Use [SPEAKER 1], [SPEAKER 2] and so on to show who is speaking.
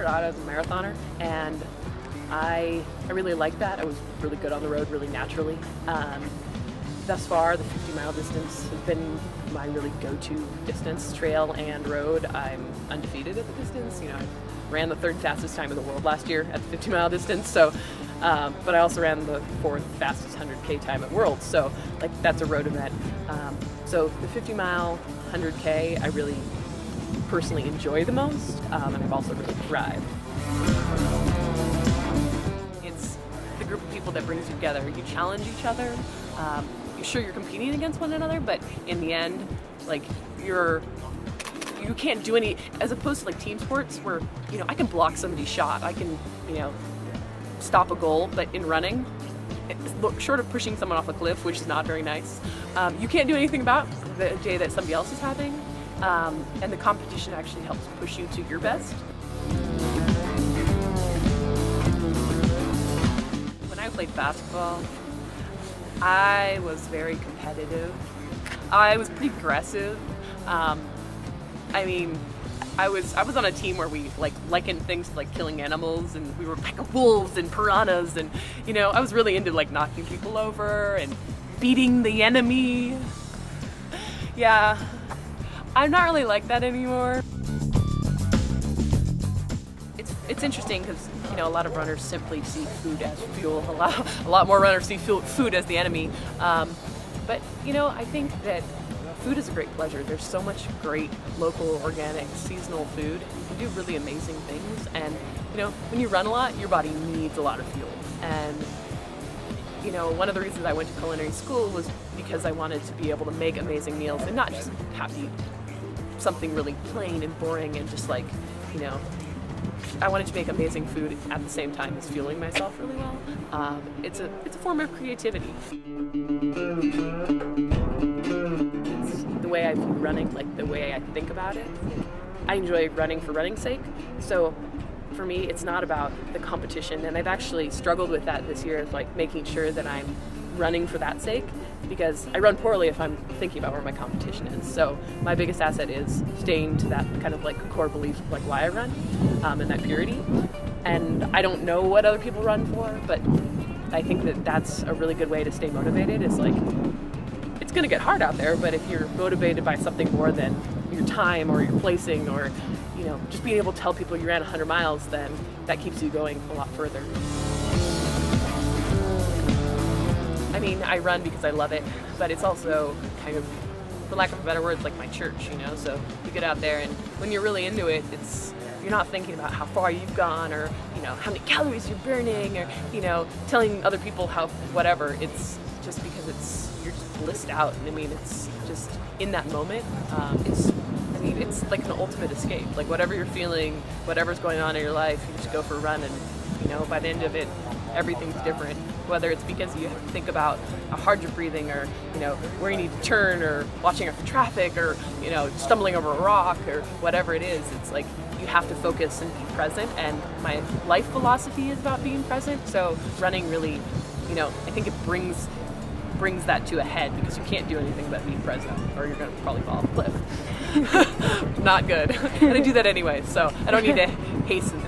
[SPEAKER 1] out as a marathoner, and I really liked that. I was really good on the road, really naturally. Thus far, the 50-mile distance has been my really go-to distance, trail and road. I'm undefeated at the distance. You know, I ran the 3rd fastest time in the world last year at the 50-mile distance. So, but I also ran the 4th fastest 100K time at Worlds. So, like, that's a road event. So the 50-mile 100K, I really personally enjoy the most, and I've also really thrived. It's the group of people that brings you together. You challenge each other. Sure, you're competing against one another, but in the end, like, you can't do any, as opposed to like team sports where, you know, I can block somebody's shot, I can, you know, stop a goal, but in running, short of pushing someone off a cliff, which is not very nice, you can't do anything about the day that somebody else is having, and the competition actually helps push you to your best. When I played basketball, I was very competitive. I was pretty aggressive. I mean, I was on a team where we likened things to like killing animals, and we were like wolves and piranhas, and you know, I was really into like knocking people over and beating the enemy. Yeah, I'm not really like that anymore. It's interesting because, you know, a lot of runners simply see food as fuel. A lot more runners see food as the enemy. But, you know, I think that food is a great pleasure. There's so much great local, organic, seasonal food. You do really amazing things. And, you know, when you run a lot, your body needs a lot of fuel. And, you know, one of the reasons I went to culinary school was because I wanted to be able to make amazing meals and not just have to eat something really plain and boring and just like, you know, I wanted to make amazing food at the same time as fueling myself really well. It's a form of creativity. It's the way I view running, like the way I think about it. I enjoy running for running's sake. So for me, it's not about the competition, and I've actually struggled with that this year, like making sure that I'm running for that sake, because I run poorly if I'm thinking about where my competition is. So my biggest asset is staying to that kind of like core belief of like why I run, and that purity. And I don't know what other people run for, but I think that that's a really good way to stay motivated. Is like, it's gonna get hard out there, but if you're motivated by something more than your time or your placing, or, you know, just being able to tell people you ran 100 miles, then that keeps you going a lot further. I mean, I run because I love it, but it's also kind of, for lack of a better word, like my church, you know? So you get out there, and when you're really into it, you're not thinking about how far you've gone, or, you know, how many calories you're burning, or, you know, telling other people how, whatever. It's just because you're just blissed out. I mean, it's just in that moment. It's like an ultimate escape. Like whatever you're feeling, whatever's going on in your life, you just go for a run, and, you know, by the end of it, everything's different. Whether it's because you have to think about how hard you're breathing, or, you know, where you need to turn, or watching out for traffic, or, you know, stumbling over a rock, or whatever it is, it's like you have to focus and be present. And my life philosophy is about being present. So running really, you know, I think it brings that to a head, because you can't do anything but be present, or you're going to probably fall off a cliff. Not good. And I do that anyway, so I don't need to hasten